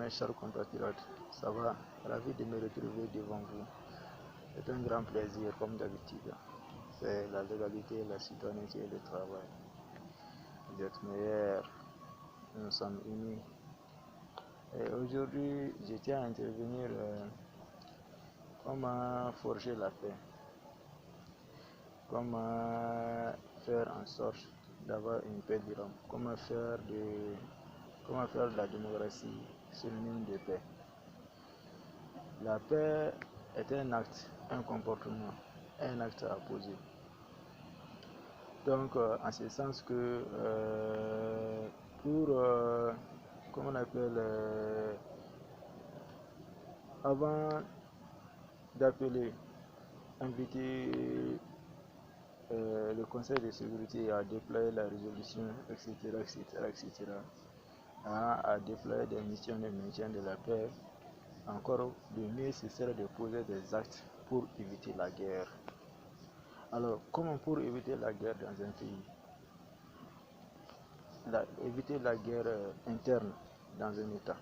mes chers compatriotes, ça va? Ravi de me retrouver devant vous. C'est un grand plaisir, comme d'habitude. C'est la légalité, la citoyenneté et le travail. Vous êtes meilleurs, nous sommes unis. Et aujourd'hui, je tiens à intervenir comment forger la paix, comment faire en sorte d'avoir une paix durable, comment faire de la démocratie synonyme de paix. La paix est un acte, un comportement, un acte à poser. Donc, en ce sens que comment on appelle, avant d'appeler, inviter le Conseil de sécurité à déployer la résolution, etc., à déployer des missions de maintien de la paix, encore le mieux ce serait de poser des actes pour éviter la guerre. Alors, comment pour éviter la guerre dans un pays? Éviter la guerre interne dans un État.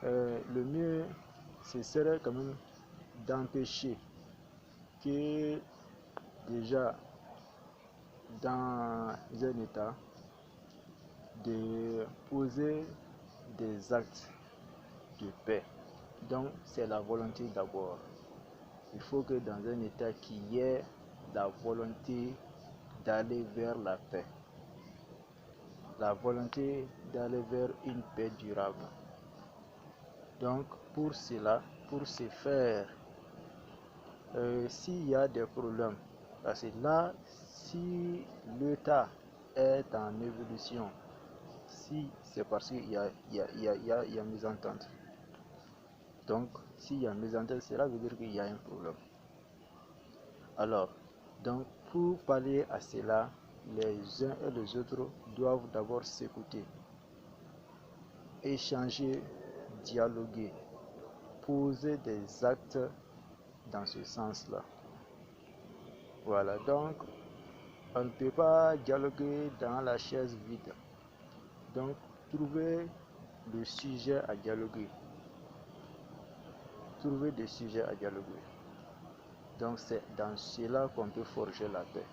Le mieux, ce serait quand même d'empêcher que déjà dans un État, de poser des actes de paix. Donc, c'est la volonté d'abord. Il faut que dans un État qu'il y ait la volonté d'aller vers la paix, la volonté d'aller vers une paix durable. Donc, pour cela, pour ce faire, s'il y a des problèmes, parce que là, si l'État est en évolution, si c'est parce qu'il y a mésentente. Donc, s'il y a mésentente, cela veut dire qu'il y a un problème. Alors, donc, pour pallier à cela, les uns et les autres doivent d'abord s'écouter, échanger, dialoguer, poser des actes dans ce sens-là. Voilà, donc, on ne peut pas dialoguer dans la chaise vide. Donc, trouver le sujet à dialoguer. Trouver des sujets à dialoguer. Donc, c'est dans cela qu'on peut forger la paix.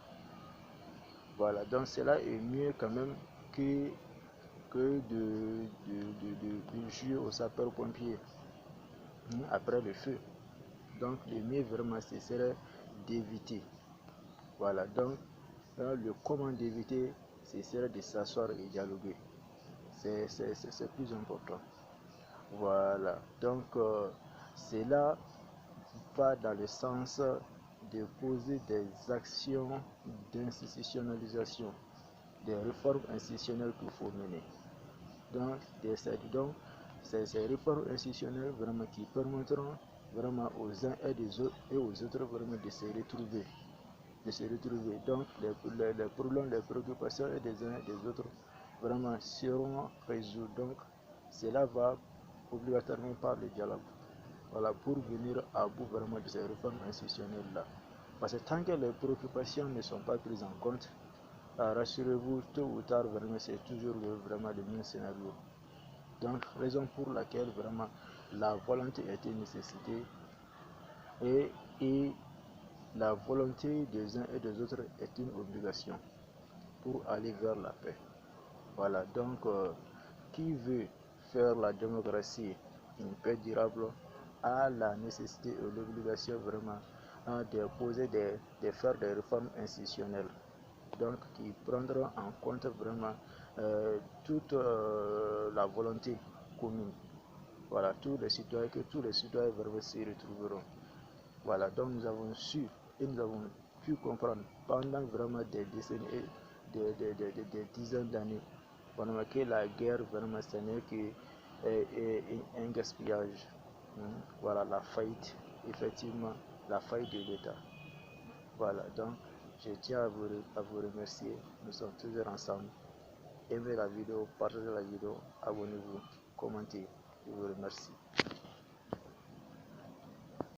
Voilà, donc cela est mieux quand même que de jouer aux sapeurs-pompiers après le feu. Donc, le mieux vraiment, ce serait d'éviter. Voilà, donc, le comment d'éviter, ce serait de s'asseoir et dialoguer. C'est plus important. Voilà, donc cela va dans le sens de poser des actions d'institutionnalisation, des réformes institutionnelles qu'il faut mener. Donc, ces réformes institutionnelles vraiment qui permettront vraiment aux uns et aux autres vraiment de se retrouver. Donc, les problèmes, les préoccupations des uns et des autres vraiment seront résolus. Donc, cela va obligatoirement par le dialogue. Voilà, pour venir à bout vraiment de ces réformes institutionnelles-là. Parce que tant que les préoccupations ne sont pas prises en compte, rassurez-vous, tôt ou tard, vraiment, c'est toujours vraiment le même scénario. Donc, raison pour laquelle vraiment la volonté est une nécessité et la volonté des uns et des autres est une obligation pour aller vers la paix. Voilà, donc qui veut faire la démocratie une paix durable a la nécessité et l'obligation vraiment de faire des réformes institutionnelles, donc qui prendront en compte vraiment toute la volonté commune. Voilà, que tous les citoyens vraiment s'y retrouveront. Voilà, donc nous avons su et nous avons pu comprendre pendant vraiment des décennies et des dizaines d'années vraiment que la guerre vraiment ce n'est qu'un gaspillage. Voilà, la faillite, effectivement, la faillite de l'État. Voilà, donc je tiens à vous remercier. Nous sommes toujours ensemble. Aimez la vidéo, partagez la vidéo, abonnez-vous, commentez. Je vous remercie.